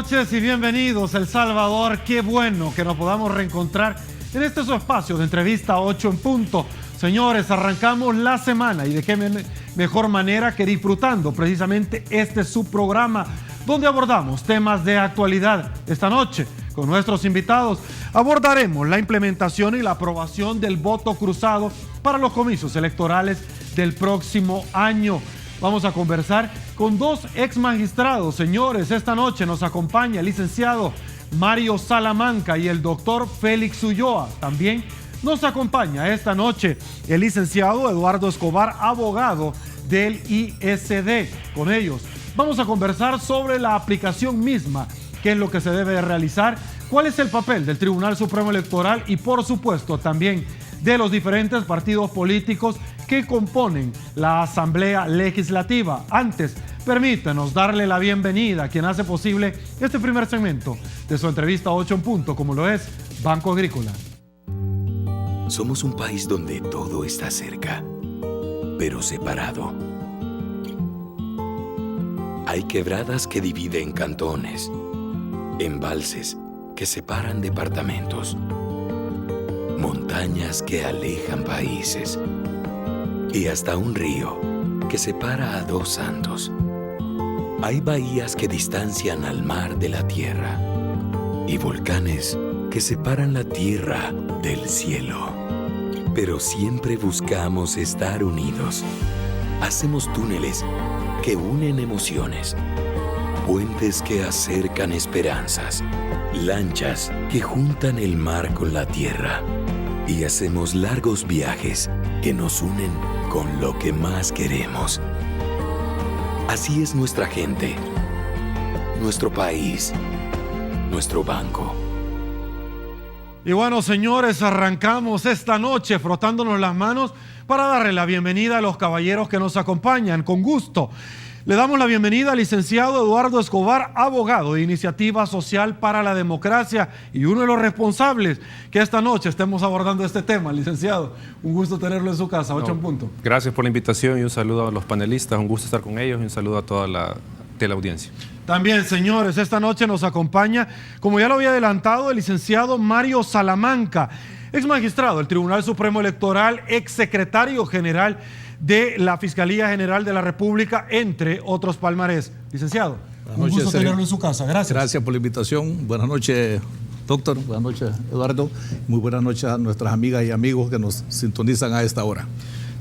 noches y bienvenidos a El Salvador. Qué bueno que nos podamos reencontrar en este su espacio de entrevista 8 en punto. Señores, arrancamos la semana y de qué mejor manera que disfrutando precisamente este su programa donde abordamos temas de actualidad. Esta noche, con nuestros invitados, abordaremos la implementación y la aprobación del voto cruzado para los comicios electorales del próximo año. Vamos a conversar con dos ex magistrados. Señores, esta noche nos acompaña el licenciado Mario Salamanca y el doctor Félix Ulloa. También nos acompaña esta noche el licenciado Eduardo Escobar, abogado del ISD. Con ellos vamos a conversar sobre la aplicación misma, qué es lo que se debe realizar, cuál es el papel del Tribunal Supremo Electoral y, por supuesto, también de los diferentes partidos políticos que componen la Asamblea Legislativa. Antes, permítanos darle la bienvenida a quien hace posible este primer segmento de su entrevista 8 en punto, como lo es Banco Agrícola. Somos un país donde todo está cerca, pero separado. Hay quebradas que dividen cantones, embalses que separan departamentos, montañas que alejan países y hasta un río que separa a dos santos. Hay bahías que distancian al mar de la tierra y volcanes que separan la tierra del cielo. Pero siempre buscamos estar unidos. Hacemos túneles que unen emociones, puentes que acercan esperanzas, lanchas que juntan el mar con la tierra. Y hacemos largos viajes que nos unen con lo que más queremos. Así es nuestra gente, nuestro país, nuestro banco. Y bueno, señores, arrancamos esta noche frotándonos las manos para darle la bienvenida a los caballeros que nos acompañan. Con gusto, le damos la bienvenida al licenciado Eduardo Escobar, abogado de Iniciativa Social para la Democracia y uno de los responsables que esta noche estemos abordando este tema. Licenciado, un gusto tenerlo en su casa, 8 en punto. Gracias por la invitación y un saludo a los panelistas, un gusto estar con ellos y un saludo a toda la teleaudiencia. También, señores, esta noche nos acompaña, como ya lo había adelantado, el licenciado Mario Salamanca, ex magistrado del Tribunal Supremo Electoral, ex secretario general de la Fiscalía General de la República, entre otros palmarés. Licenciado, un gusto tenerlo en su casa. Gracias. Gracias por la invitación. Buenas noches, doctor. Buenas noches, Eduardo. Muy buenas noches a nuestras amigas y amigos que nos sintonizan a esta hora.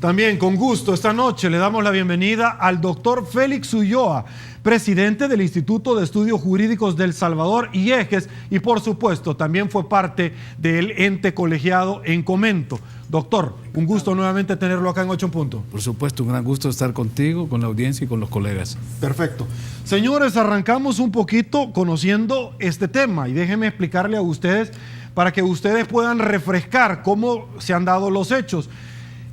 También, con gusto, esta noche le damos la bienvenida al doctor Félix Ulloa, presidente del Instituto de Estudios Jurídicos del Salvador, IEGES, y por supuesto también fue parte del ente colegiado en Comento. Doctor, un gusto nuevamente tenerlo acá en 8 en punto. Por supuesto, un gran gusto estar contigo, con la audiencia y con los colegas. Perfecto. Señores, arrancamos un poquito conociendo este tema y déjenme explicarle a ustedes para que ustedes puedan refrescar cómo se han dado los hechos.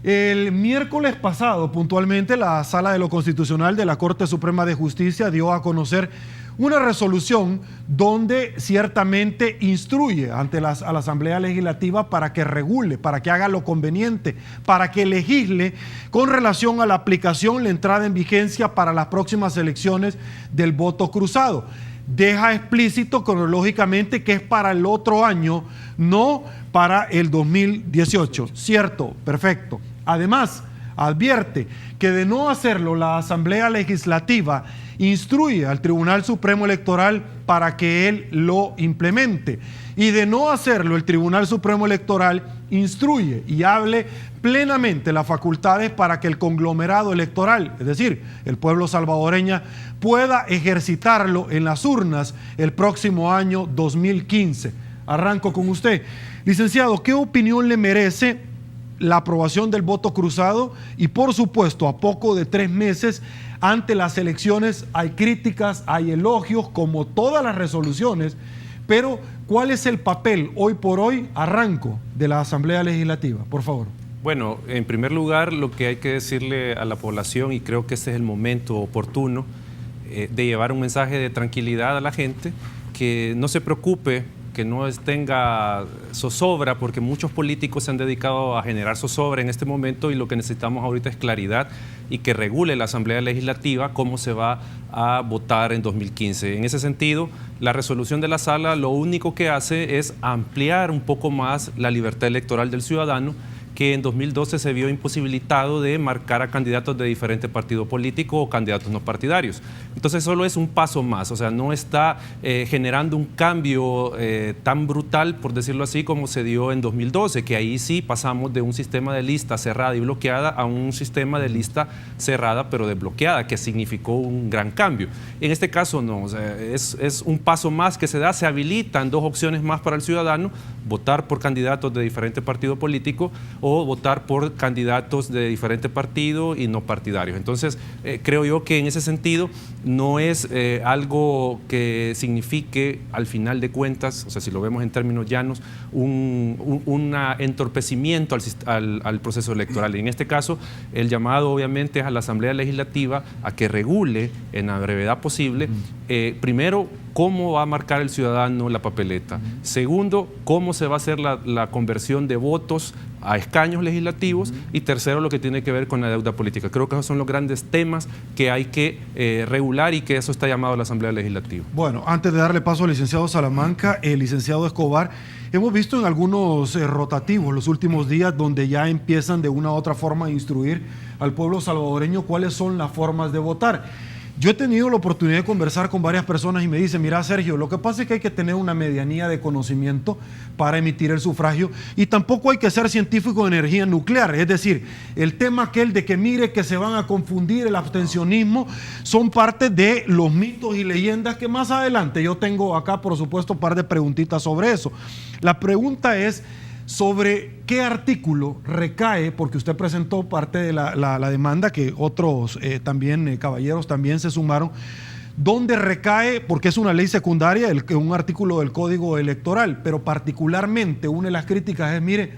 El miércoles pasado, puntualmente, la Sala de lo Constitucional de la Corte Suprema de Justicia dio a conocer una resolución donde ciertamente instruye a la Asamblea Legislativa para que regule, para que haga lo conveniente, para que legisle con relación a la aplicación, la entrada en vigencia para las próximas elecciones del voto cruzado. Deja explícito cronológicamente que es para el otro año, no para el 2018. ¿Cierto? Perfecto. Además, advierte que de no hacerlo, la Asamblea Legislativa instruye al Tribunal Supremo Electoral para que él lo implemente. Y de no hacerlo, el Tribunal Supremo Electoral instruye y hable plenamente las facultades para que el conglomerado electoral, es decir, el pueblo salvadoreño, pueda ejercitarlo en las urnas el próximo año 2015. Arranco con usted. Licenciado, ¿qué opinión le merece la aprobación del voto cruzado? Y por supuesto, a poco de 3 meses ante las elecciones hay críticas, hay elogios, como todas las resoluciones, pero ¿cuál es el papel hoy por hoy, arranco, de la Asamblea Legislativa? Por favor. Bueno, en primer lugar, lo que hay que decirle a la población, y creo que este es el momento oportuno de llevar un mensaje de tranquilidad a la gente, que no se preocupe que no tenga zozobra, porque muchos políticos se han dedicado a generar zozobra en este momento y lo que necesitamos ahorita es claridad y que regule la Asamblea Legislativa cómo se va a votar en 2015. En ese sentido, la resolución de la Sala lo único que hace es ampliar un poco más la libertad electoral del ciudadano, que en 2012 se vio imposibilitado de marcar a candidatos de diferente partido político o candidatos no partidarios. Entonces solo es un paso más, o sea, no está generando un cambio tan brutal, por decirlo así, como se dio en 2012, que ahí sí pasamos de un sistema de lista cerrada y bloqueada a un sistema de lista cerrada pero desbloqueada, que significó un gran cambio. En este caso no, o sea, es un paso más que se da, se habilitan 2 opciones más para el ciudadano: votar por candidatos de diferente partido político o votar por candidatos de diferente partido y no partidarios. Entonces, creo yo que en ese sentido no es algo que signifique, al final de cuentas, o sea, si lo vemos en términos llanos, un entorpecimiento al proceso electoral. Y en este caso, el llamado obviamente es a la Asamblea Legislativa a que regule en la brevedad posible, primero, cómo va a marcar el ciudadano la papeleta. Segundo, cómo se va a hacer la conversión de votos a escaños legislativos. Y tercero, lo que tiene que ver con la deuda política. Creo que esos son los grandes temas que hay que regular y que eso está llamado a la Asamblea Legislativa. Bueno, antes de darle paso al licenciado Salamanca, el licenciado Escobar, hemos visto en algunos rotativos los últimos días donde ya empiezan de una u otra forma a instruir al pueblo salvadoreño cuáles son las formas de votar. Yo he tenido la oportunidad de conversar con varias personas y me dicen: mira, Sergio, lo que pasa es que hay que tener una medianía de conocimiento para emitir el sufragio y tampoco hay que ser científico de energía nuclear. Es decir, el tema aquel de que mire que se van a confundir el abstencionismo son parte de los mitos y leyendas que más adelante yo tengo acá, por supuesto, un par de preguntitas sobre eso. La pregunta es sobre qué artículo recae, porque usted presentó parte de la demanda, que otros caballeros también se sumaron, ¿dónde recae? Porque es una ley secundaria, un artículo del Código Electoral, pero particularmente una de las críticas es, mire,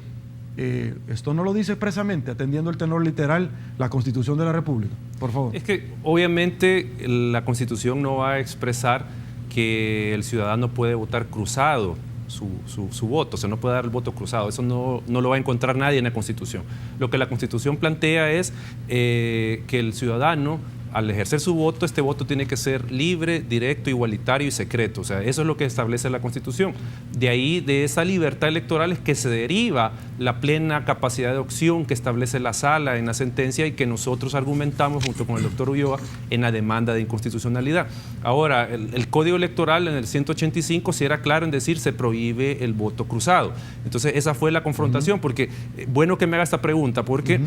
esto no lo dice expresamente, atendiendo el tenor literal, la Constitución de la República. Por favor. Es que obviamente la Constitución no va a expresar que el ciudadano puede votar cruzado su voto, o sea, no puede dar el voto cruzado. Eso no lo va a encontrar nadie en la Constitución. Lo que la Constitución plantea es que el ciudadano, al ejercer su voto, este voto tiene que ser libre, directo, igualitario y secreto. O sea, eso es lo que establece la Constitución. De ahí, de esa libertad electoral es que se deriva la plena capacidad de opción que establece la Sala en la sentencia y que nosotros argumentamos junto con el doctor Ulloa en la demanda de inconstitucionalidad. Ahora, el Código Electoral en el 185 sí era claro en decir se prohíbe el voto cruzado. Entonces, esa fue la confrontación, porque bueno que me haga esta pregunta, porque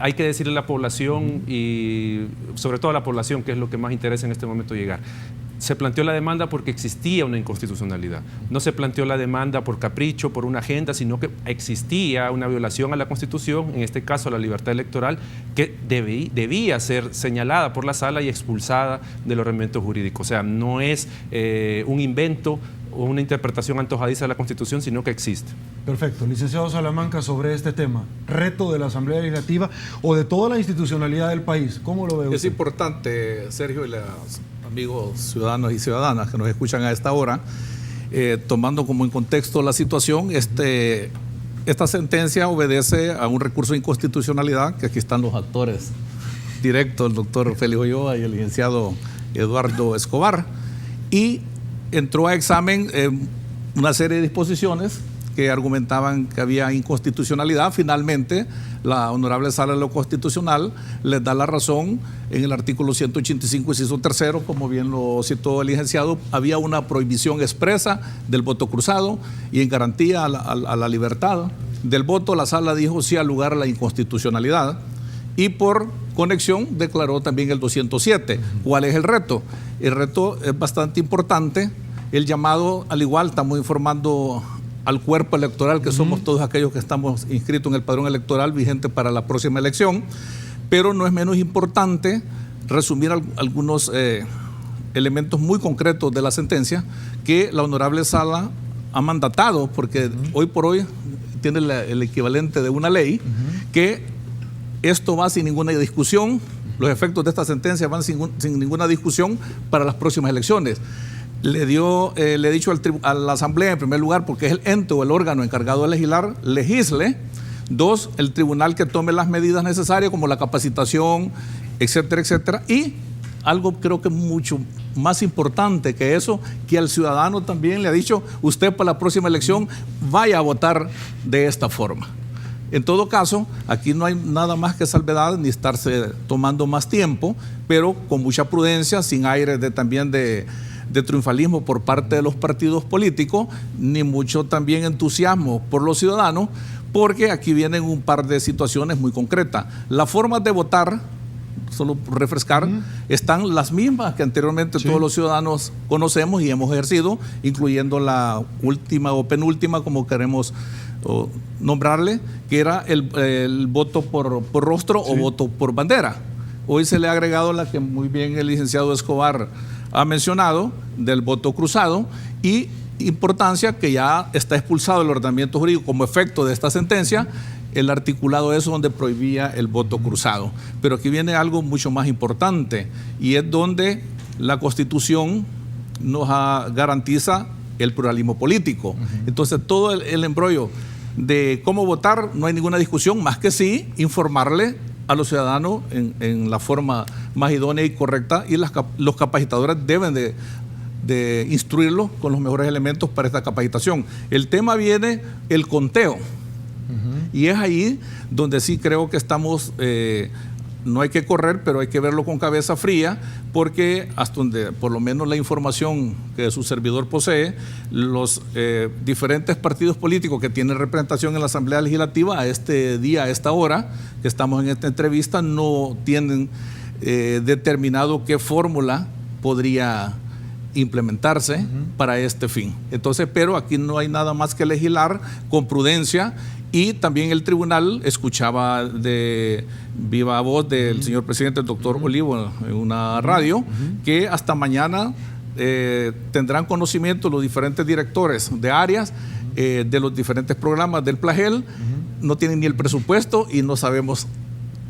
hay que decirle a la población y sobre todo a la población, que es lo que más interesa en este momento llegar. Se planteó la demanda porque existía una inconstitucionalidad. No se planteó la demanda por capricho, por una agenda, sino que existía una violación a la Constitución, en este caso a la libertad electoral, que debía ser señalada por la Sala y expulsada del ordenamiento jurídico. O sea, no es un invento o una interpretación antojadiza de la Constitución, sino que existe. Perfecto. Licenciado Salamanca, sobre este tema, reto de la Asamblea Legislativa o de toda la institucionalidad del país, ¿cómo lo ve usted? Es importante, Sergio, y los amigos ciudadanos y ciudadanas que nos escuchan a esta hora, tomando como en contexto la situación, esta sentencia obedece a un recurso de inconstitucionalidad, que aquí están los actores directos, el doctor Félix Ulloa y el licenciado Eduardo Escobar, y entró a examen una serie de disposiciones que argumentaban que había inconstitucionalidad. Finalmente, la Honorable Sala de lo Constitucional les da la razón en el artículo 185, inciso tercero, como bien lo citó el licenciado. Había una prohibición expresa del voto cruzado y en garantía a la libertad del voto, la Sala dijo sí al lugar a la inconstitucionalidad y por conexión declaró también el 207. ¿Cuál es el reto? El reto es bastante importante. El llamado, al igual, estamos informando al cuerpo electoral, que somos todos aquellos que estamos inscritos en el padrón electoral vigente para la próxima elección, pero no es menos importante resumir algunos elementos muy concretos de la sentencia que la Honorable Sala ha mandatado, porque hoy por hoy tiene el equivalente de una ley, que esto va sin ninguna discusión, los efectos de esta sentencia van sin ninguna discusión para las próximas elecciones. le he dicho a la Asamblea, en primer lugar, porque es el ente o el órgano encargado de legislar, legisle. 2, el tribunal que tome las medidas necesarias, como la capacitación, etcétera, etcétera. Y algo creo que mucho más importante que eso, que al ciudadano también le ha dicho, usted para la próxima elección vaya a votar de esta forma. En todo caso, aquí no hay nada más que salvedad ni estarse tomando más tiempo, pero con mucha prudencia, sin aire también de triunfalismo por parte de los partidos políticos, ni mucho también entusiasmo por los ciudadanos, porque aquí vienen un par de situaciones muy concretas. Las formas de votar, solo por refrescar, están las mismas que anteriormente todos los ciudadanos conocemos y hemos ejercido, incluyendo la última o penúltima, como queremos nombrarle, que era el voto por rostro o voto por bandera. Hoy se le ha agregado la que muy bien el licenciado Escobar ha mencionado, del voto cruzado, y importancia que ya está expulsado el ordenamiento jurídico como efecto de esta sentencia, el articulado eso donde prohibía el voto cruzado. Pero aquí viene algo mucho más importante, y es donde la Constitución nos garantiza el pluralismo político. Entonces todo el embrollo de cómo votar, no hay ninguna discusión, más que sí informarle a los ciudadanos en la forma más idónea y correcta, y los capacitadores deben de instruirlos con los mejores elementos para esta capacitación. El tema viene el conteo, y es ahí donde sí creo que estamos, no hay que correr, pero hay que verlo con cabeza fría, porque hasta donde por lo menos la información que su servidor posee, los diferentes partidos políticos que tienen representación en la Asamblea Legislativa a este día, a esta hora que estamos en esta entrevista, no tienen determinado qué fórmula podría implementarse para este fin. Entonces, pero aquí no hay nada más que legislar con prudencia. Y también el tribunal escuchaba de viva voz del señor presidente, el doctor Olivo, en una radio, que hasta mañana tendrán conocimiento los diferentes directores de áreas de los diferentes programas del PLAGEL. No tienen ni el presupuesto y no sabemos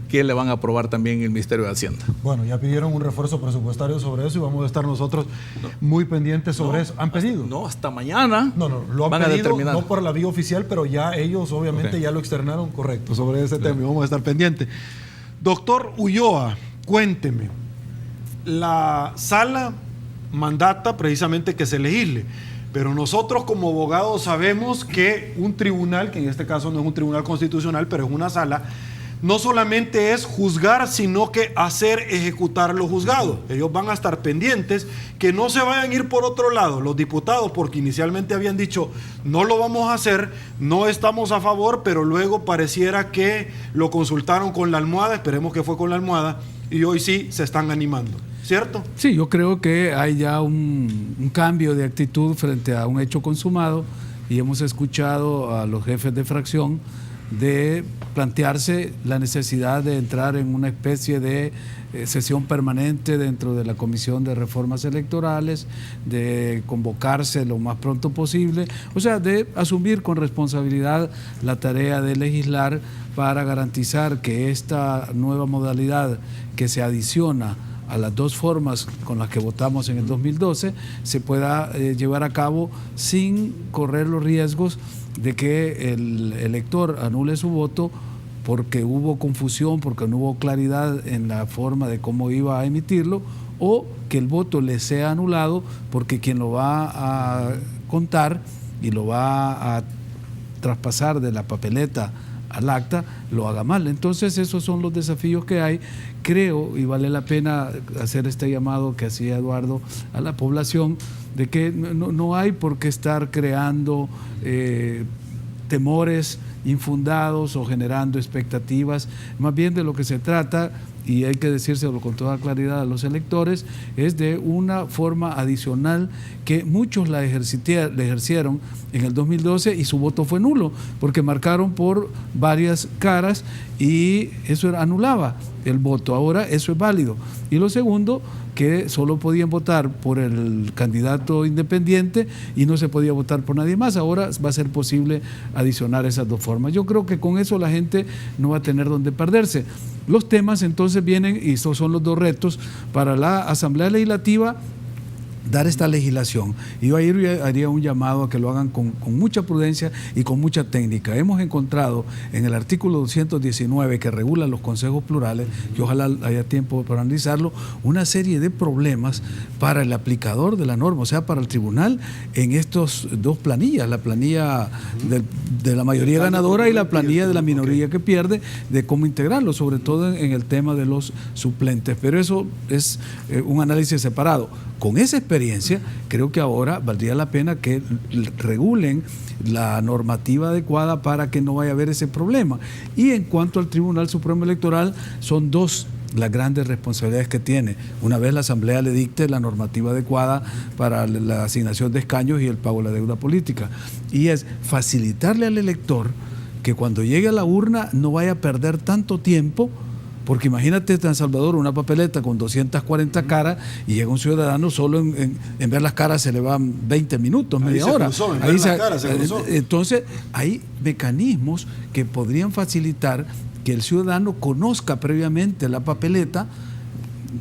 qué le van a aprobar también el Ministerio de Hacienda. Bueno, ya pidieron un refuerzo presupuestario sobre eso y vamos a estar nosotros muy pendientes sobre eso. ¿Han pedido? Hasta mañana. No, lo han van pedido, a determinar. no por la vía oficial, pero ya ellos obviamente ya lo externaron correcto sobre ese tema y vamos a estar pendientes. Doctor Ulloa, cuénteme. La sala mandata precisamente que se legisle, pero nosotros como abogados sabemos que un tribunal, que en este caso no es un tribunal constitucional, pero es una sala, no solamente es juzgar, sino que hacer ejecutar lo juzgado. Ellos van a estar pendientes, que no se vayan a ir por otro lado. Los diputados, porque inicialmente habían dicho, no lo vamos a hacer, no estamos a favor, pero luego pareciera que lo consultaron con la almohada, esperemos que fue con la almohada, y hoy sí se están animando, ¿cierto? Sí, yo creo que hay ya un cambio de actitud frente a un hecho consumado, y hemos escuchado a los jefes de fracción de plantearse la necesidad de entrar en una especie de sesión permanente dentro de la Comisión de Reformas Electorales, de convocarse lo más pronto posible, o sea, de asumir con responsabilidad la tarea de legislar para garantizar que esta nueva modalidad que se adiciona a las dos formas con las que votamos en el 2012 se pueda llevar a cabo sin correr los riesgos de que el elector anule su voto porque hubo confusión, porque no hubo claridad en la forma de cómo iba a emitirlo, o que el voto le sea anulado porque quien lo va a contar y lo va a traspasar de la papeleta al acta lo haga mal. Entonces esos son los desafíos que hay. Creo, y vale la pena hacer este llamado que hacía Eduardo a la población, de que no hay por qué estar creando temores infundados o generando expectativas. Más bien de lo que se trata, y hay que decírselo con toda claridad a los electores, es de una forma adicional que muchos la ejercieron en el 2012 y su voto fue nulo, porque marcaron por varias caras y eso anulaba el voto. Ahora eso es válido. Y lo segundo, que solo podían votar por el candidato independiente y no se podía votar por nadie más. Ahora va a ser posible adicionar esas dos formas. Yo creo que con eso la gente no va a tener donde perderse. Los temas entonces vienen, y estos son los dos retos para la Asamblea Legislativa, dar esta legislación. Y yo ahí haría un llamado a que lo hagan con mucha prudencia y con mucha técnica. Hemos encontrado en el artículo 219 que regula los consejos plurales, que ojalá haya tiempo para analizarlo, una serie de problemas para el aplicador de la norma, o sea, para el tribunal, en estos dos planillas, la planilla de la mayoría ganadora y la planilla de la minoría que pierde, de cómo integrarlo, sobre todo en el tema de los suplentes. Pero eso es un análisis separado. Con esa experiencia, creo que ahora valdría la pena que regulen la normativa adecuada para que no vaya a haber ese problema. Y en cuanto al Tribunal Supremo Electoral, son dos las grandes responsabilidades que tiene. Una vez la Asamblea le dicte la normativa adecuada para la asignación de escaños y el pago de la deuda política. Y es facilitarle al elector que cuando llegue a la urna no vaya a perder tanto tiempo, porque imagínate en Salvador una papeleta con 240 caras y llega un ciudadano solo en ver las caras se le van 20 minutos, media hora. Entonces hay mecanismos que podrían facilitar que el ciudadano conozca previamente la papeleta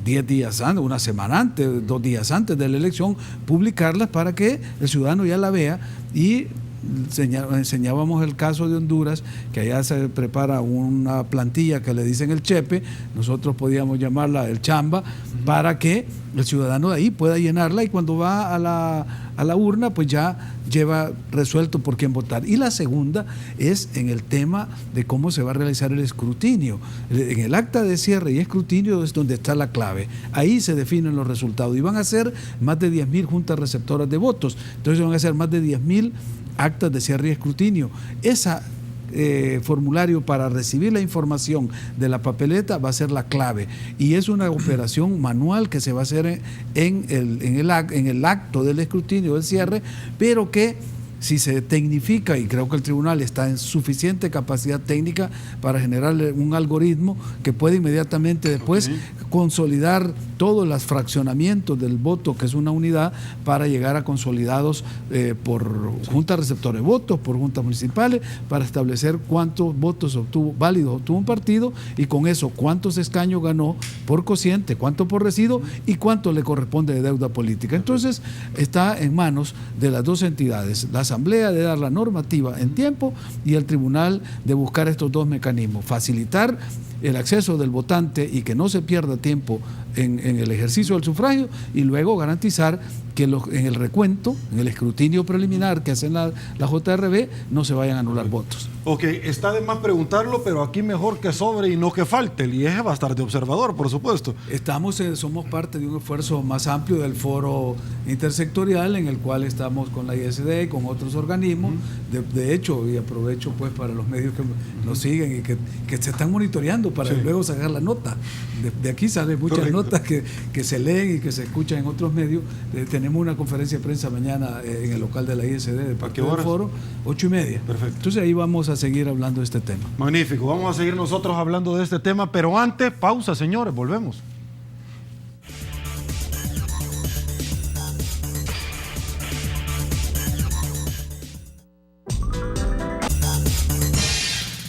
10 días antes, una semana antes, 2 días antes de la elección, publicarlas para que el ciudadano ya la vea. Y enseñábamos el caso de Honduras, que allá se prepara una plantilla que le dicen el chepe, nosotros podíamos llamarla el chamba, para que el ciudadano de ahí pueda llenarla y cuando va a la urna pues ya lleva resuelto por quién votar. Y la segunda es en el tema de cómo se va a realizar el escrutinio. En el acta de cierre y escrutinio es donde está la clave. Ahí se definen los resultados y van a ser más de 10.000 juntas receptoras de votos. Entonces van a ser más de 10.000 actas de cierre y escrutinio. Esa formulario para recibir la información de la papeleta va a ser la clave y es una operación manual que se va a hacer en el acto del escrutinio del cierre, pero que si se tecnifica, y creo que el tribunal está en suficiente capacidad técnica para generarle un algoritmo que puede inmediatamente después consolidar todos los fraccionamientos del voto, que es una unidad, para llegar a consolidados por juntas receptores de votos, por juntas municipales, para establecer cuántos votos válidos obtuvo un partido y con eso cuántos escaños ganó por cociente, cuánto por residuo y cuánto le corresponde de deuda política. Entonces está en manos de las dos entidades, la Asamblea de dar la normativa en tiempo y el Tribunal de buscar estos dos mecanismos, facilitar el acceso del votante y que no se pierda tiempo en el ejercicio del sufragio y luego garantizar que en el recuento, en el escrutinio preliminar que hacen la JRB, no se vayan a anular votos. Ok, está de más preguntarlo, pero aquí mejor que sobre y no que falte. El IEG va a estar de observador, por supuesto. Somos parte de un esfuerzo más amplio del foro intersectorial en el cual estamos con la ISD y con otros organismos. De hecho, y aprovecho pues para los medios que nos siguen y que se están monitoreando para luego sacar la nota. De aquí salen muchas notas que se leen y que se escuchan en otros medios. Tenemos una conferencia de prensa mañana en el local de la ISD de parte del foro, 8:30. Perfecto. Entonces ahí vamos a seguir hablando de este tema. Magnífico, vamos a seguir nosotros hablando de este tema, pero antes, pausa, señores, volvemos.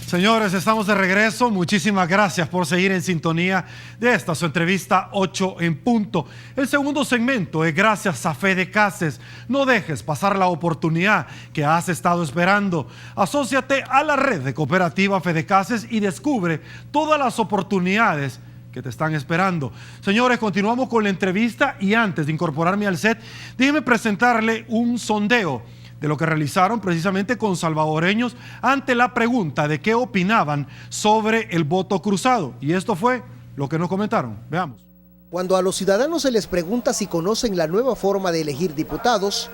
Señores, estamos de regreso. Muchísimas gracias por seguir en sintonía de esta su entrevista 8 en punto. El segundo segmento es gracias a Fedecases. No dejes pasar la oportunidad que has estado esperando. Asóciate a la red de cooperativa Fedecases y descubre todas las oportunidades que te están esperando. Señores, continuamos con la entrevista y antes de incorporarme al set, déjenme presentarle un sondeo de lo que realizaron precisamente con salvadoreños ante la pregunta de qué opinaban sobre el voto cruzado. Y esto fue lo que nos comentaron. Veamos. Cuando a los ciudadanos se les pregunta si conocen la nueva forma de elegir diputados,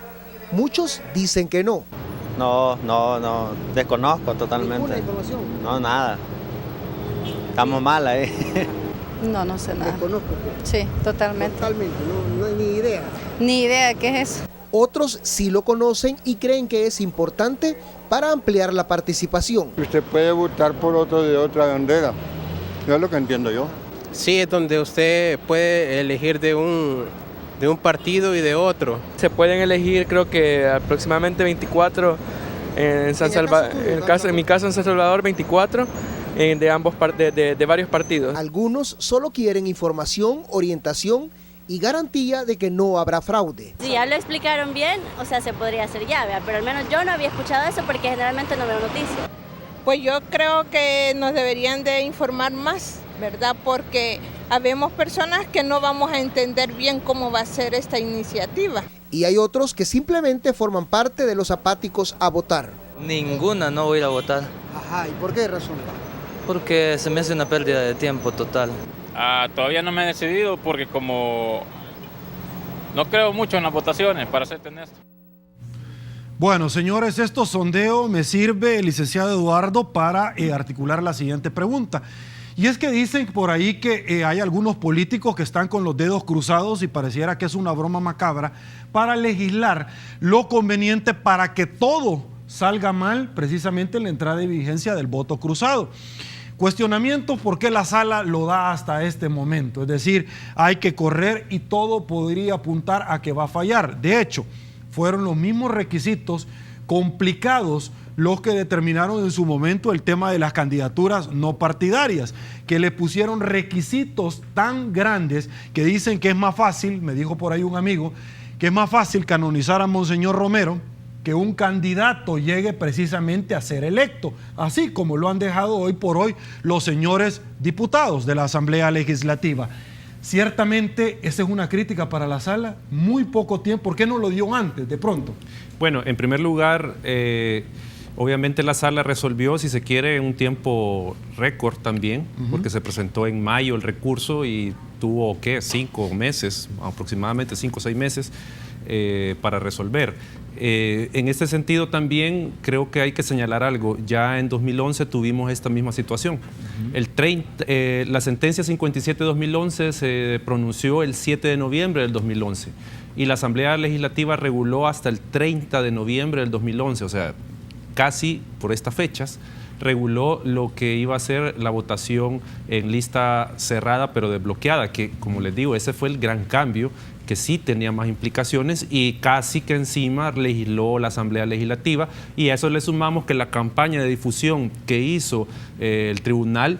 muchos dicen que no. No, desconozco totalmente. ¿Ninguna información? No, nada. Estamos mal ahí. No sé nada. Desconozco. Sí, totalmente. Totalmente, no hay ni idea. Ni idea de qué es eso. Otros sí lo conocen y creen que es importante para ampliar la participación. Usted puede votar por otro de otra bandera, no es lo que entiendo yo. Sí, es donde usted puede elegir de un partido y de otro. Se pueden elegir creo que aproximadamente 24, en mi caso en San Salvador 24, de varios partidos. Algunos solo quieren información, orientación y garantía de que no habrá fraude. Si ya lo explicaron bien, o sea, se podría hacer ya, ¿verdad? Pero al menos yo no había escuchado eso porque generalmente no veo noticias. Pues yo creo que nos deberían de informar más, ¿verdad? Porque habemos personas que no vamos a entender bien cómo va a ser esta iniciativa. Y hay otros que simplemente forman parte de los apáticos a votar. Ninguna, no voy a ir a votar. Ajá, ¿y por qué razón? Porque se me hace una pérdida de tiempo total. Todavía no me he decidido porque como no creo mucho en las votaciones, para serte honesto. Bueno, señores, esto sondeo me sirve, licenciado Eduardo, para articular la siguiente pregunta. Y es que dicen por ahí que hay algunos políticos que están con los dedos cruzados y pareciera que es una broma macabra para legislar lo conveniente para que todo salga mal precisamente en la entrada de vigencia del voto cruzado. Cuestionamiento por qué la sala lo da hasta este momento. Es decir, hay que correr y todo podría apuntar a que va a fallar. De hecho, fueron los mismos requisitos complicados los que determinaron en su momento el tema de las candidaturas no partidarias, que le pusieron requisitos tan grandes que dicen que es más fácil, me dijo por ahí un amigo, que es más fácil canonizar a Monseñor Romero que un candidato llegue precisamente a ser electo, así como lo han dejado hoy por hoy los señores diputados de la Asamblea Legislativa. Ciertamente, esa es una crítica para la sala, muy poco tiempo. ¿Por qué no lo dio antes, de pronto? Bueno, en primer lugar, obviamente la sala resolvió, si se quiere, en un tiempo récord también, porque se presentó en mayo el recurso y tuvo, ¿qué?, 5 meses, aproximadamente 5 o 6 meses para resolver. En este sentido también creo que hay que señalar algo. Ya en 2011 tuvimos esta misma situación. La sentencia 57-2011 se pronunció el 7 de noviembre del 2011 y la Asamblea Legislativa reguló hasta el 30 de noviembre del 2011, o sea, casi por estas fechas, reguló lo que iba a ser la votación en lista cerrada pero desbloqueada, que como les digo, ese fue el gran cambio, que sí tenía más implicaciones y casi que encima legisló la Asamblea Legislativa, y a eso le sumamos que la campaña de difusión que hizo el tribunal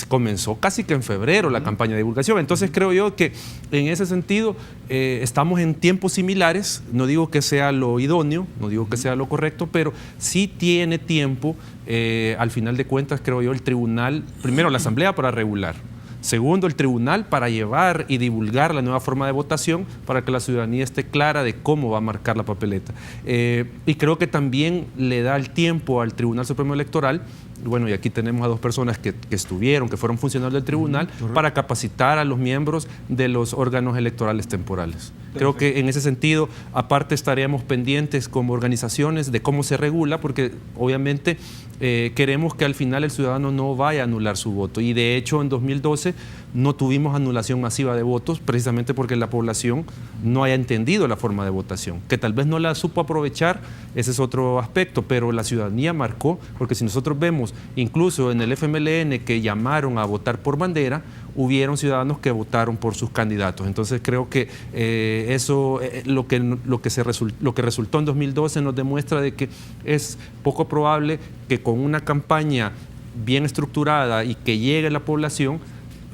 comenzó casi que en febrero, la campaña de divulgación. Entonces creo yo que en ese sentido estamos en tiempos similares. No digo que sea lo idóneo, no digo que sea lo correcto, pero sí tiene tiempo, al final de cuentas creo yo, el tribunal, primero la Asamblea para regular, segundo, el tribunal para llevar y divulgar la nueva forma de votación para que la ciudadanía esté clara de cómo va a marcar la papeleta. Y creo que también le da el tiempo al Tribunal Supremo Electoral, bueno, y aquí tenemos a 2 personas que fueron funcionarios del tribunal, para capacitar a los miembros de los órganos electorales temporales. Perfecto. Creo que en ese sentido, aparte estaremos pendientes como organizaciones de cómo se regula, porque obviamente queremos que al final el ciudadano no vaya a anular su voto. Y de hecho en 2012 no tuvimos anulación masiva de votos, precisamente porque la población no haya entendido la forma de votación. Que tal vez no la supo aprovechar, ese es otro aspecto, pero la ciudadanía marcó, porque si nosotros vemos, incluso en el FMLN que llamaron a votar por bandera, hubieron ciudadanos que votaron por sus candidatos. Entonces creo que eso, lo que resultó en 2012 nos demuestra de que es poco probable que con una campaña bien estructurada y que llegue a la población,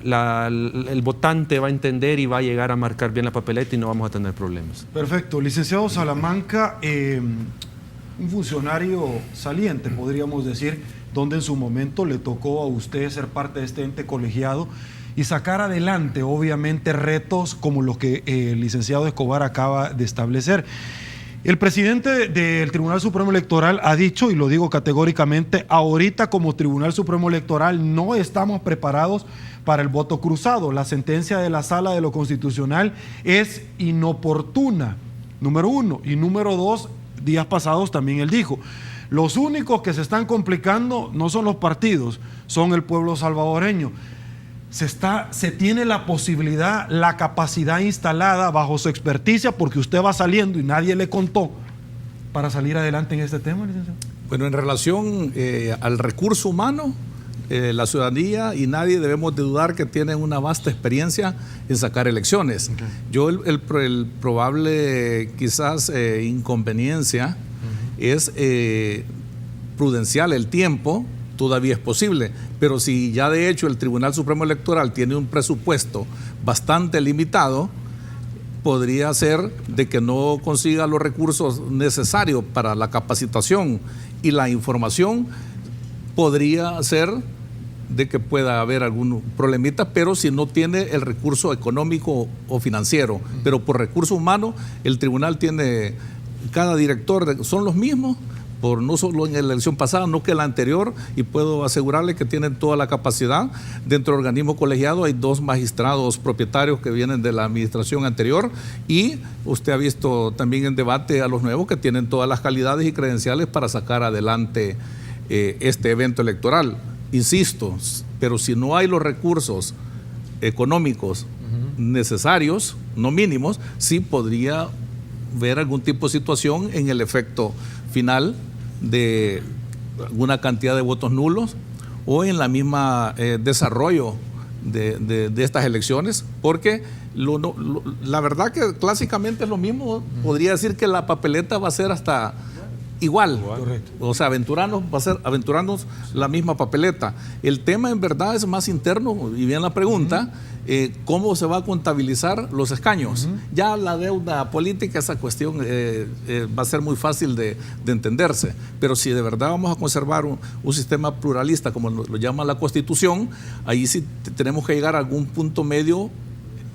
el votante va a entender y va a llegar a marcar bien la papeleta y no vamos a tener problemas. Perfecto. Licenciado Salamanca, un funcionario saliente, podríamos decir, donde en su momento le tocó a usted ser parte de este ente colegiado y sacar adelante, obviamente, retos como los que el licenciado Escobar acaba de establecer. El presidente del Tribunal Supremo Electoral ha dicho, y lo digo categóricamente, ahorita como Tribunal Supremo Electoral no estamos preparados para el voto cruzado. La sentencia de la Sala de lo Constitucional es inoportuna, número 1. Y número 2, días pasados también él dijo, los únicos que se están complicando no son los partidos, son el pueblo salvadoreño. Se tiene la posibilidad, la capacidad instalada bajo su experticia, porque usted va saliendo y nadie le contó, para salir adelante en este tema, licenciado. Bueno, en relación al recurso humano, la ciudadanía y nadie debemos de dudar que tienen una vasta experiencia en sacar elecciones. Okay. Yo el probable quizás inconveniencia es prudencial el tiempo. Todavía es posible, pero si ya de hecho el Tribunal Supremo Electoral tiene un presupuesto bastante limitado, podría ser de que no consiga los recursos necesarios para la capacitación y la información, podría ser de que pueda haber algún problemita, pero si no tiene el recurso económico o financiero. Pero por recursos humanos, el tribunal tiene, cada director son los mismos, por no solo en la elección pasada, no que la anterior, y puedo asegurarle que tienen toda la capacidad. Dentro del organismo colegiado hay 2 magistrados propietarios que vienen de la administración anterior, y usted ha visto también en debate a los nuevos que tienen todas las calidades y credenciales para sacar adelante este evento electoral. Insisto, pero si no hay los recursos económicos necesarios, no mínimos, sí podría ver algún tipo de situación en el efecto final de alguna cantidad de votos nulos o en la misma desarrollo de estas elecciones, porque la verdad que clásicamente es lo mismo. Podría decir que la papeleta va a ser hasta igual. Correcto. O sea, aventurarnos la misma papeleta. El tema en verdad es más interno, y bien la pregunta, ¿cómo se va a contabilizar los escaños? Ya la deuda política, esa cuestión va a ser muy fácil de entenderse, pero si de verdad vamos a conservar un sistema pluralista, como lo llama la Constitución, ahí sí tenemos que llegar a algún punto medio,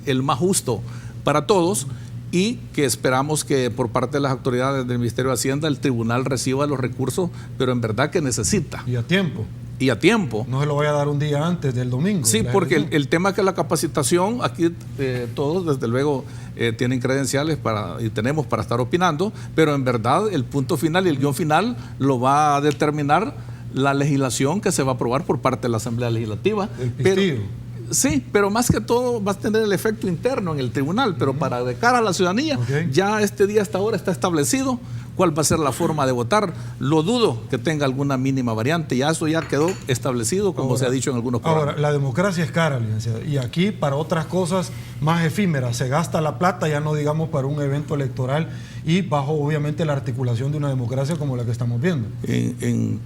el más justo para todos, y que esperamos que por parte de las autoridades del Ministerio de Hacienda el tribunal reciba los recursos, pero en verdad que necesita. Y a tiempo. Y a tiempo. No se lo vaya a dar un día antes del domingo. Sí, porque el tema que la capacitación, aquí todos desde luego tienen credenciales y tenemos para estar opinando, pero en verdad el punto final y el guión final lo va a determinar la legislación que se va a aprobar por parte de la Asamblea Legislativa. El pistillo. Sí, pero más que todo va a tener el efecto interno en el tribunal, pero para de cara a la ciudadanía, ya este día, hasta ahora está establecido cuál va a ser la forma de votar. Lo dudo que tenga alguna mínima variante, ya eso ya quedó establecido, como se ha dicho en algunos programas. Ahora, la democracia es cara, licenciado, y aquí para otras cosas más efímeras, se gasta la plata, ya no digamos para un evento electoral y bajo obviamente la articulación de una democracia como la que estamos viendo. En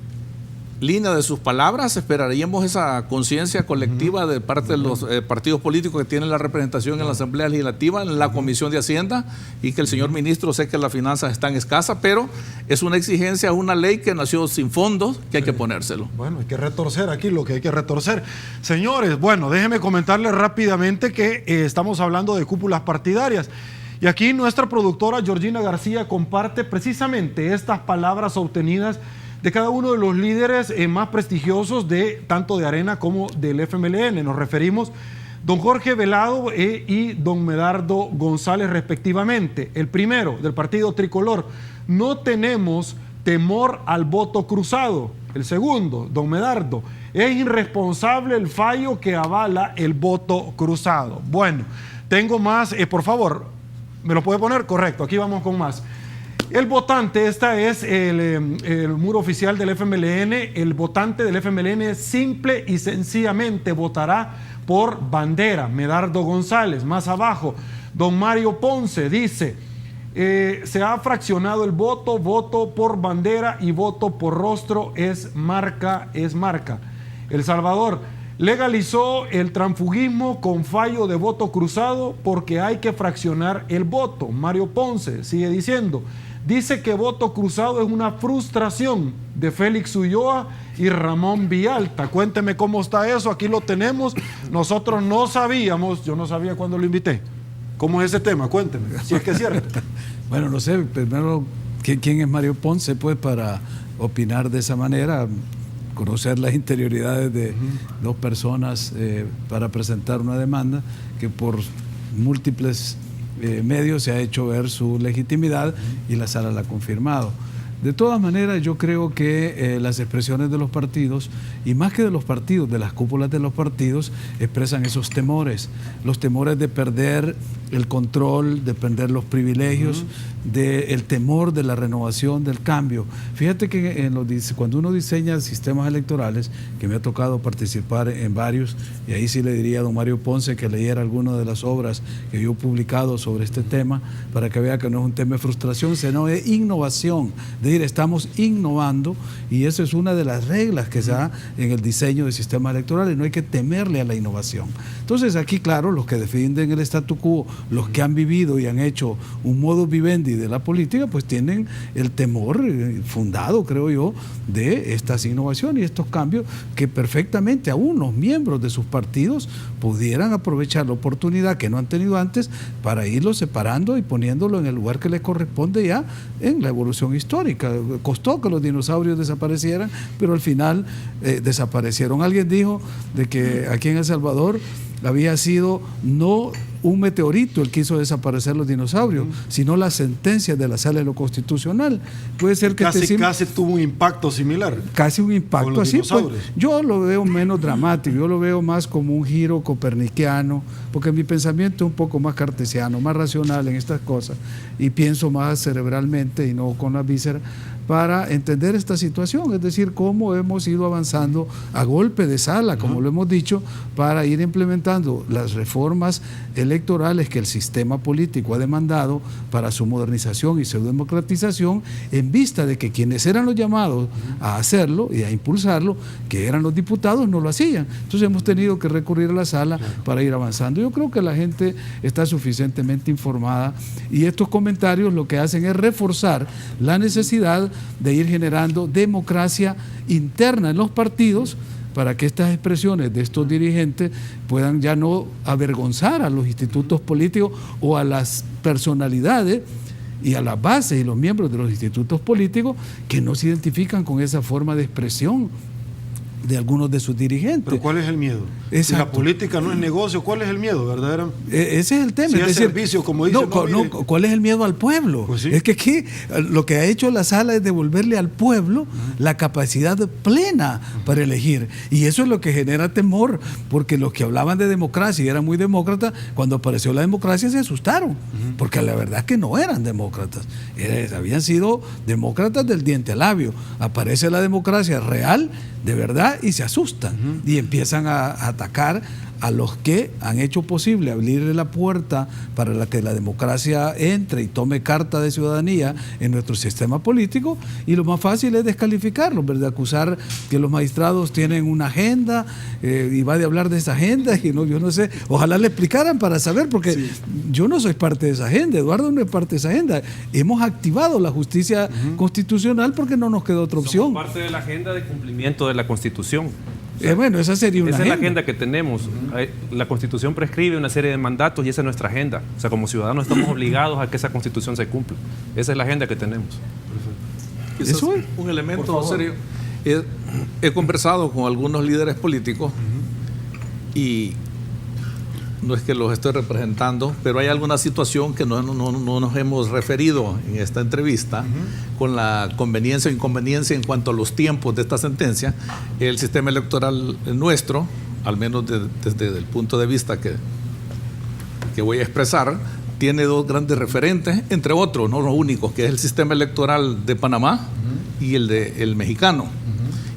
línea de sus palabras, esperaríamos esa conciencia colectiva de parte de los partidos políticos que tienen la representación en la Asamblea Legislativa, en la Comisión de Hacienda, y que el señor ministro, sé que las finanzas están escasas, pero es una exigencia, una ley que nació sin fondos, que hay que ponérselo. Bueno, hay que retorcer aquí lo que hay que retorcer. Señores, bueno, déjenme comentarles rápidamente que estamos hablando de cúpulas partidarias. Y aquí nuestra productora Georgina García comparte precisamente estas palabras obtenidas de cada uno de los líderes más prestigiosos de tanto de Arena como del FMLN. Nos referimos don Jorge Velado y don Medardo González respectivamente. El primero, del partido Tricolor: no tenemos temor al voto cruzado. El segundo, don Medardo: es irresponsable el fallo que avala el voto cruzado. Bueno, tengo más, por favor, ¿me lo puede poner? Correcto, aquí vamos con más. El votante, esta es el muro oficial del FMLN, el votante del FMLN simple y sencillamente votará por bandera. Medardo González. Más abajo, don Mario Ponce dice, se ha fraccionado el voto, voto por bandera y voto por rostro es marca. El Salvador: legalizó el transfugismo con fallo de voto cruzado porque hay que fraccionar el voto. Mario Ponce sigue diciendo, dice que voto cruzado es una frustración de Félix Ulloa y Ramón Villalta. Cuénteme cómo está eso, aquí lo tenemos. Nosotros no sabíamos, yo no sabía cuando lo invité. ¿Cómo es ese tema? Cuénteme, si es que es cierto. Bueno, no sé, primero, ¿quién es Mario Ponce? Pues para opinar de esa manera, conocer las interioridades de dos personas para presentar una demanda que por múltiples medios se ha hecho ver su legitimidad y la sala la ha confirmado. De todas maneras, yo creo que las expresiones de los partidos, y más que de los partidos, de las cúpulas de los partidos, expresan esos temores, los temores de perder el control, de perder los privilegios, del temor de la renovación, del cambio. Fíjate que cuando uno diseña sistemas electorales, que me ha tocado participar en varios, y ahí sí le diría a don Mario Ponce que leyera algunas de las obras que yo he publicado sobre este tema, para que vea que no es un tema de frustración, sino de innovación, de decir, estamos innovando y eso es una de las reglas que se da en el diseño del sistema electoral y no hay que temerle a la innovación. Entonces aquí, claro, los que defienden el statu quo, los que han vivido y han hecho un modus vivendi de la política, pues tienen el temor fundado, creo yo, de estas innovaciones y estos cambios que perfectamente aún los miembros de sus partidos pudieran aprovechar la oportunidad que no han tenido antes para irlo separando y poniéndolo en el lugar que les corresponde ya en la evolución histórica. Costó que los dinosaurios desaparecieran, pero al final desaparecieron. Alguien dijo de que aquí en El Salvador había sido no un meteorito el que hizo desaparecer los dinosaurios, sino la sentencia de la Sala de lo Constitucional. Puede ser que casi tuvo un impacto similar. Casi un impacto así. Pues, yo lo veo menos dramático, yo lo veo más como un giro copernicano, porque mi pensamiento es un poco más cartesiano, más racional en estas cosas, y pienso más cerebralmente y no con la víscera, para entender esta situación, es decir, cómo hemos ido avanzando a golpe de sala, como lo hemos dicho, para ir implementando las reformas electorales que el sistema político ha demandado para su modernización y su democratización, en vista de que quienes eran los llamados a hacerlo y a impulsarlo, que eran los diputados, no lo hacían. Entonces hemos tenido que recurrir a la sala para ir avanzando. Yo creo que la gente está suficientemente informada y estos comentarios lo que hacen es reforzar la necesidad de ir generando democracia interna en los partidos para que estas expresiones de estos dirigentes puedan ya no avergonzar a los institutos políticos o a las personalidades y a las bases y los miembros de los institutos políticos que no se identifican con esa forma de expresión de algunos de sus dirigentes. ¿Pero cuál es el miedo? Si la política no es negocio, ¿cuál es el miedo, verdaderamente? Ese es el tema. Si es servicio, como dice. ¿Cuál es el miedo al pueblo? Pues sí. Es que aquí lo que ha hecho la sala es devolverle al pueblo la capacidad plena para elegir. Y eso es lo que genera temor, porque los que hablaban de democracia y eran muy demócratas, cuando apareció la democracia se asustaron, porque la verdad es que no eran demócratas. Habían sido demócratas del diente al labio. Aparece la democracia real, de verdad, y se asustan y empiezan a atacar a los que han hecho posible abrirle la puerta para que la democracia entre y tome carta de ciudadanía en nuestro sistema político, y lo más fácil es descalificarlos, ¿verdad? Acusar que los magistrados tienen una agenda y va de hablar de esa agenda y no, yo no sé, ojalá le explicaran para saber, porque yo no soy parte de esa agenda, Eduardo no es parte de esa agenda. Hemos activado la justicia constitucional porque no nos quedó otra opción. Somos parte de la agenda de cumplimiento de la Constitución. Bueno, esa sería una agenda. Esa es la agenda que tenemos. La Constitución prescribe una serie de mandatos y esa es nuestra agenda. O sea, como ciudadanos estamos obligados a que esa Constitución se cumpla. Esa es la agenda que tenemos. Quizás eso es un elemento serio. He conversado con algunos líderes políticos y no es que los estoy representando, pero hay alguna situación que no nos hemos referido en esta entrevista con la conveniencia o inconveniencia en cuanto a los tiempos de esta sentencia. El sistema electoral nuestro, al menos desde el punto de vista que voy a expresar, tiene dos grandes referentes, entre otros, no los únicos, que es el sistema electoral de Panamá y el mexicano.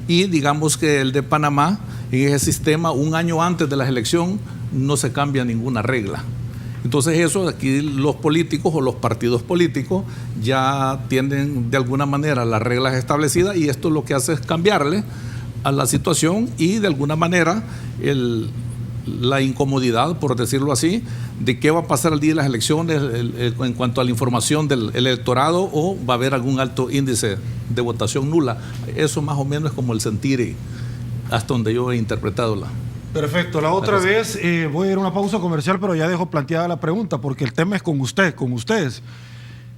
Y digamos que el de Panamá, en ese sistema, un año antes de la elección, no se cambia ninguna regla. Entonces eso, aquí los políticos o los partidos políticos ya tienen de alguna manera las reglas establecidas y esto lo que hace es cambiarle a la situación y de alguna manera la incomodidad, por decirlo así, de qué va a pasar el día de las elecciones en cuanto a la información del electorado, o va a haber algún alto índice de votación nula. Eso más o menos es como el sentir hasta donde yo he interpretado la... Perfecto. La otra vez voy a ir a una pausa comercial, pero ya dejo planteada la pregunta porque el tema es con ustedes.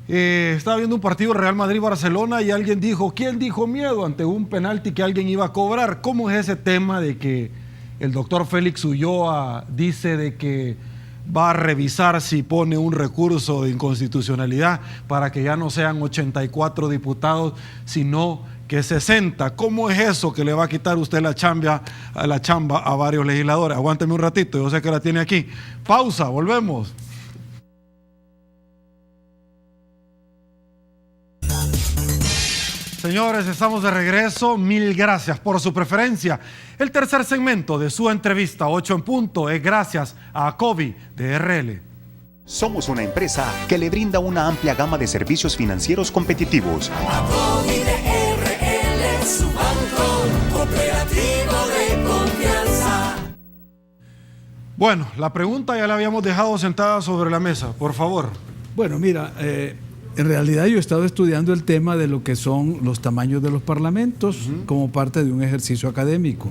Estaba viendo un partido Real Madrid-Barcelona y alguien dijo, ¿quién dijo miedo ante un penalti que alguien iba a cobrar? ¿Cómo es ese tema de que el doctor Félix Ulloa dice de que va a revisar si pone un recurso de inconstitucionalidad para que ya no sean 84 diputados, sino que 60. ¿Cómo es eso que le va a quitar usted la chamba a varios legisladores? Aguánteme un ratito, yo sé que la tiene aquí. Pausa, volvemos. Señores, estamos de regreso. Mil gracias por su preferencia. El tercer segmento de su entrevista 8 en punto es gracias a Acovi DRL. Somos una empresa que le brinda una amplia gama de servicios financieros competitivos. Su banco cooperativo de confianza. Bueno, la pregunta ya la habíamos dejado sentada sobre la mesa, por favor. Bueno, mira, en realidad yo he estado estudiando el tema de lo que son los tamaños de los parlamentos como parte de un ejercicio académico.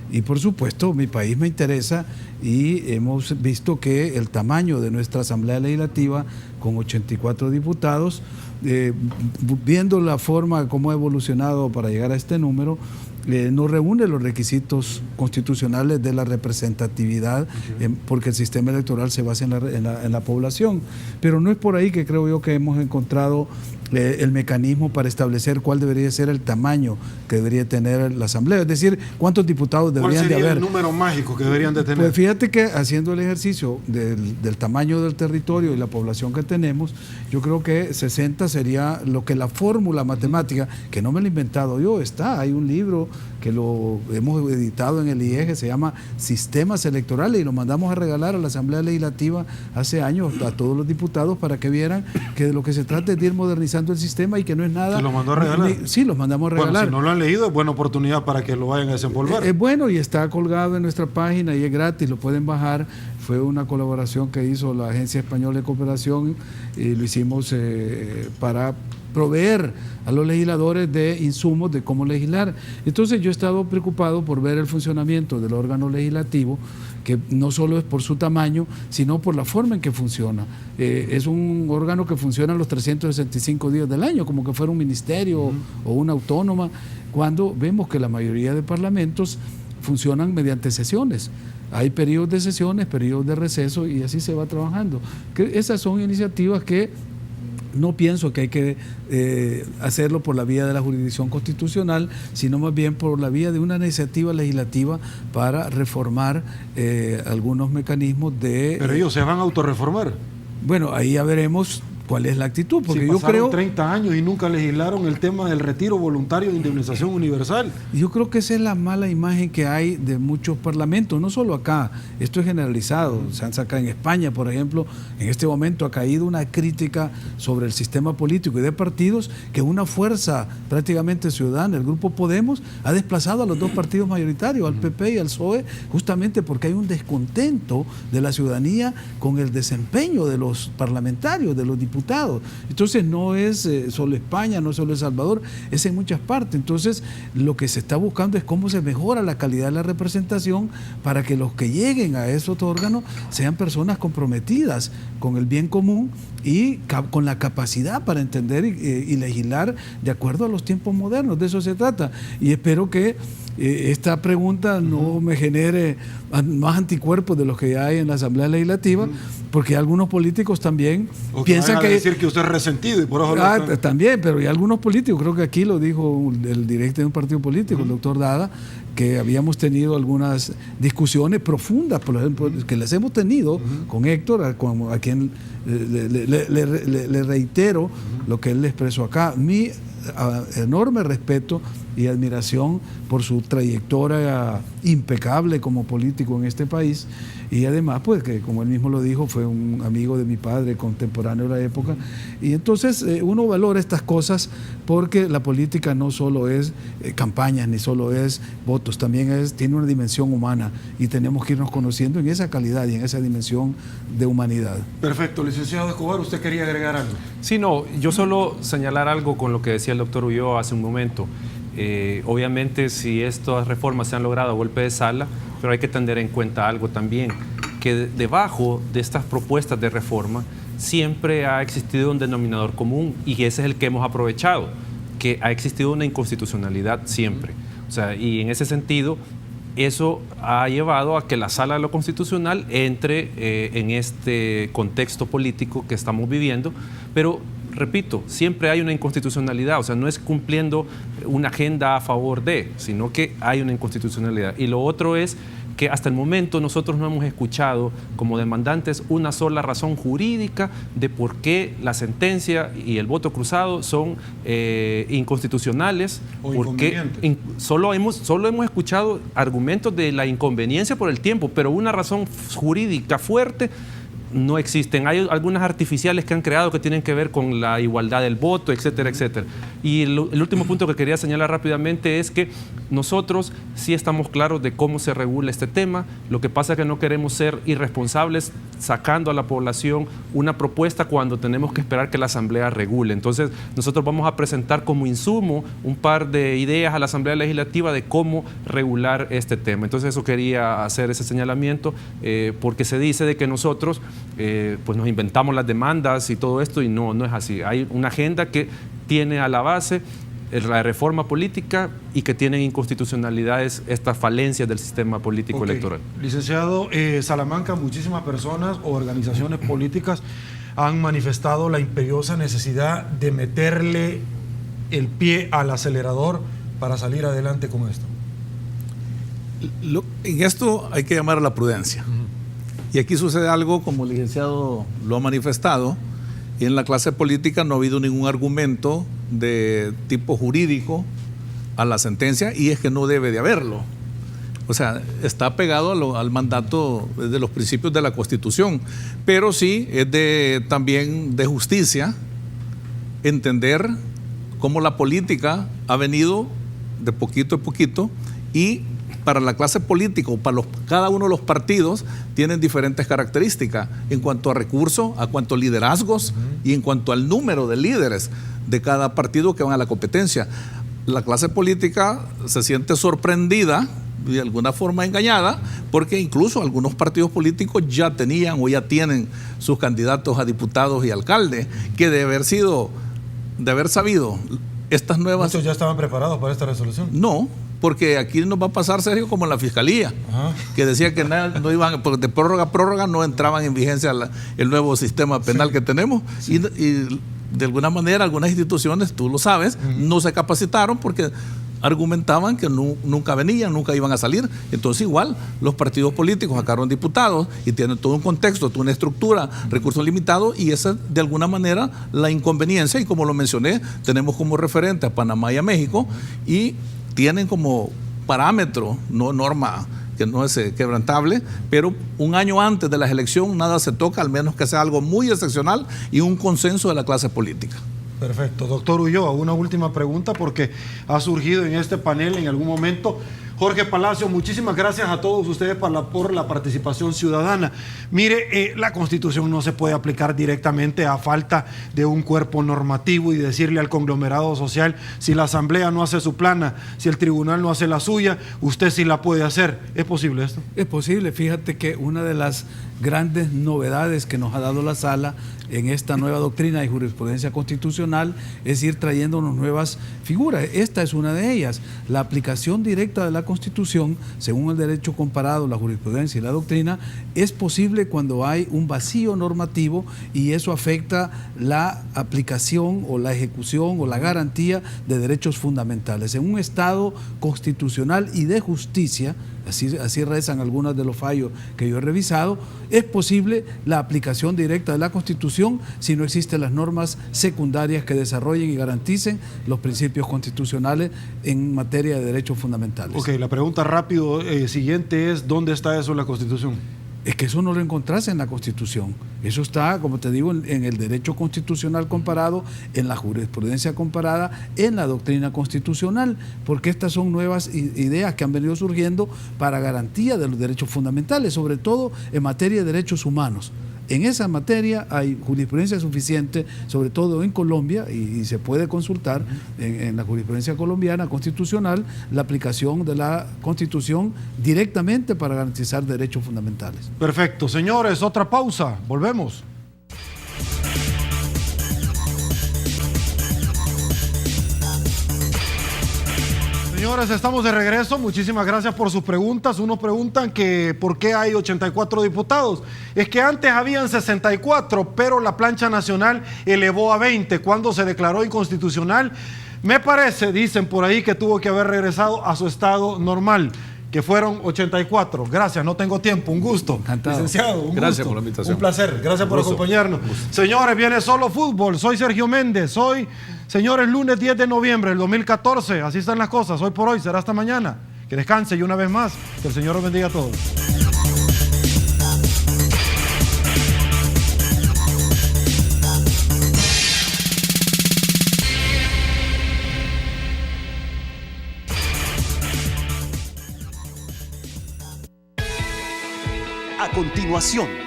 Y por supuesto, mi país me interesa y hemos visto que el tamaño de nuestra Asamblea Legislativa, con 84 diputados, viendo la forma como ha evolucionado para llegar a este número, no reúne los requisitos constitucionales de la representatividad, porque el sistema electoral se basa en la población. Pero no es por ahí que creo yo que hemos encontrado el mecanismo para establecer cuál debería ser el tamaño que debería tener la Asamblea, es decir, cuántos diputados deberían de haber. ¿Cuál sería el número mágico que deberían de tener? Pues fíjate que haciendo el ejercicio del tamaño del territorio y la población que tenemos, yo creo que 60 sería lo que la fórmula matemática, que no me lo he inventado yo, hay un libro que lo hemos editado en el IEG, se llama Sistemas Electorales, y lo mandamos a regalar a la Asamblea Legislativa hace años a todos los diputados para que vieran que de lo que se trata es de ir modernizando el sistema y que no es nada. ¿Se lo mandó a regalar? Sí, los mandamos a regalar. Bueno, si no lo han leído, es buena oportunidad para que lo vayan a desenvolver. Es bueno y está colgado en nuestra página y es gratis, lo pueden bajar. Fue una colaboración que hizo la Agencia Española de Cooperación y lo hicimos para proveer a los legisladores de insumos de cómo legislar. Entonces yo he estado preocupado por ver el funcionamiento del órgano legislativo, que no solo es por su tamaño, sino por la forma en que funciona. Es un órgano que funciona los 365 días del año, como que fuera un ministerio o una autónoma, cuando vemos que la mayoría de parlamentos funcionan mediante sesiones. Hay periodos de sesiones, periodos de receso y así se va trabajando. Esas son iniciativas que no pienso que hay que hacerlo por la vía de la jurisdicción constitucional, sino más bien por la vía de una iniciativa legislativa para reformar algunos mecanismos de... Pero ellos se van a autorreformar. Bueno, ahí ya veremos cuál es la actitud, porque yo creo 30 años y nunca legislaron el tema del retiro voluntario de indemnización universal. Yo creo que esa es la mala imagen que hay de muchos parlamentos, no solo acá, esto es generalizado. Se han sacado en España, por ejemplo, en este momento ha caído una crítica sobre el sistema político y de partidos que una fuerza prácticamente ciudadana, el grupo Podemos, ha desplazado a los dos partidos mayoritarios, al PP y al PSOE, justamente porque hay un descontento de la ciudadanía con el desempeño de los parlamentarios, de los diputados. Entonces no es solo España, no es solo El Salvador, es en muchas partes. Entonces lo que se está buscando es cómo se mejora la calidad de la representación para que los que lleguen a esos órganos sean personas comprometidas con el bien común y con la capacidad para entender y legislar de acuerdo a los tiempos modernos. De eso se trata. Y espero que esta pregunta no me genere más anticuerpos de los que ya hay en la Asamblea Legislativa, porque algunos políticos también piensan que... decir que usted es resentido y por eso... También, pero hay algunos políticos, creo que aquí lo dijo el dirigente de un partido político, el doctor Dada, que habíamos tenido algunas discusiones profundas, por ejemplo, que las hemos tenido con Héctor, a quien le reitero lo que él le expresó acá. Mi enorme respeto y admiración por su trayectoria impecable como político en este país, y además, pues, que como él mismo lo dijo, fue un amigo de mi padre, contemporáneo de la época, y entonces uno valora estas cosas porque la política no solo es campañas, ni solo es votos, también tiene una dimensión humana, y tenemos que irnos conociendo en esa calidad y en esa dimensión de humanidad. Perfecto. Licenciado Escobar, ¿usted quería agregar algo? Sí, no, yo solo señalar algo con lo que decía el doctor Ulloa hace un momento. Obviamente, si estas reformas se han logrado a golpe de sala, pero hay que tener en cuenta algo también, que debajo de estas propuestas de reforma siempre ha existido un denominador común, y ese es el que hemos aprovechado, que ha existido una inconstitucionalidad siempre. O sea, y en ese sentido, eso ha llevado a que la Sala de lo Constitucional entre en este contexto político que estamos viviendo, pero repito, siempre hay una inconstitucionalidad, o sea, no es cumpliendo una agenda a favor de, sino que hay una inconstitucionalidad. Y lo otro es que hasta el momento nosotros no hemos escuchado como demandantes una sola razón jurídica de por qué la sentencia y el voto cruzado son inconstitucionales, porque solo hemos escuchado argumentos de la inconveniencia por el tiempo, pero una razón jurídica fuerte no existen. Hay algunas artificiales que han creado que tienen que ver con la igualdad del voto, etcétera, etcétera. Y el último punto que quería señalar rápidamente es que nosotros sí estamos claros de cómo se regula este tema. Lo que pasa es que no queremos ser irresponsables sacando a la población una propuesta cuando tenemos que esperar que la Asamblea regule. Entonces, nosotros vamos a presentar como insumo un par de ideas a la Asamblea Legislativa de cómo regular este tema. Entonces, eso quería hacer ese señalamiento, porque se dice de que nosotros pues nos inventamos las demandas y todo esto, y no es así. Hay una agenda que tiene a la base la reforma política y que tienen inconstitucionalidades estas falencias del sistema político electoral. Licenciado Salamanca, muchísimas personas o organizaciones políticas han manifestado la imperiosa necesidad de meterle el pie al acelerador para salir adelante con esto. En esto hay que llamar a la prudencia. Y aquí sucede algo, como el licenciado lo ha manifestado, y en la clase política no ha habido ningún argumento de tipo jurídico a la sentencia, y es que no debe de haberlo. O sea, está pegado al mandato de los principios de la Constitución, pero sí es también de justicia entender cómo la política ha venido de poquito en poquito, y para la clase política o para cada uno de los partidos tienen diferentes características en cuanto a recursos, a cuanto a liderazgos y en cuanto al número de líderes de cada partido que van a la competencia. La clase política se siente sorprendida, de alguna forma engañada, porque incluso algunos partidos políticos ya tenían o ya tienen sus candidatos a diputados y alcaldes, que de haber sabido estas nuevas... ¿Muchos ya estaban preparados para esta resolución? No, porque aquí nos va a pasar, Sergio, como en la Fiscalía, que decía que no iban, porque de prórroga a prórroga no entraban en vigencia el nuevo sistema penal que tenemos, y de alguna manera algunas instituciones, tú lo sabes, no se capacitaron porque argumentaban que nunca venían, nunca iban a salir. Entonces igual los partidos políticos sacaron diputados y tienen todo un contexto, toda una estructura, recursos limitados, y esa de alguna manera la inconveniencia. Y como lo mencioné, tenemos como referente a Panamá y a México, y tienen como parámetro, no norma que no es quebrantable, pero un año antes de las elecciones nada se toca, al menos que sea algo muy excepcional y un consenso de la clase política. Perfecto. Doctor Ulloa, una última pregunta porque ha surgido en este panel en algún momento. Jorge Palacio, muchísimas gracias a todos ustedes por la participación ciudadana. Mire, la Constitución no se puede aplicar directamente a falta de un cuerpo normativo y decirle al conglomerado social, si la Asamblea no hace su plana, si el Tribunal no hace la suya, usted sí la puede hacer. ¿Es posible esto? Es posible. Fíjate que una de las grandes novedades que nos ha dado la Sala en esta nueva doctrina de jurisprudencia constitucional es ir trayéndonos nuevas figuras. Esta es una de ellas. La aplicación directa de la Constitución, según el derecho comparado, la jurisprudencia y la doctrina, es posible cuando hay un vacío normativo y eso afecta la aplicación o la ejecución o la garantía de derechos fundamentales. En un Estado constitucional y de justicia, así rezan algunos de los fallos que yo he revisado, es posible la aplicación directa de la Constitución si no existen las normas secundarias que desarrollen y garanticen los principios constitucionales en materia de derechos fundamentales. Ok, la pregunta rápido siguiente es, ¿dónde está eso en la Constitución? Es que eso no lo encontrás en la Constitución. Eso está, como te digo, en el derecho constitucional comparado, en la jurisprudencia comparada, en la doctrina constitucional, porque estas son nuevas ideas que han venido surgiendo para garantía de los derechos fundamentales, sobre todo en materia de derechos humanos. En esa materia hay jurisprudencia suficiente, sobre todo en Colombia, y se puede consultar en la jurisprudencia colombiana constitucional la aplicación de la Constitución directamente para garantizar derechos fundamentales. Perfecto. Señores, otra pausa. Volvemos. Señores, estamos de regreso. Muchísimas gracias por sus preguntas. Unos preguntan que por qué hay 84 diputados. Es que antes habían 64, pero la plancha nacional elevó a 20 cuando se declaró inconstitucional. Me parece, dicen por ahí, que tuvo que haber regresado a su estado normal, que fueron 84. Gracias, no tengo tiempo. Un gusto. Encantado. Licenciado, un Gracias gusto. por la invitación. Un placer. Gracias por acompañarnos. Señores, viene Solo Fútbol. Soy Sergio Méndez. Señores, lunes 10 de noviembre del 2014. Así están las cosas. Hoy por hoy. Será hasta mañana. Que descanse y una vez más, que el Señor los bendiga a todos. A continuación,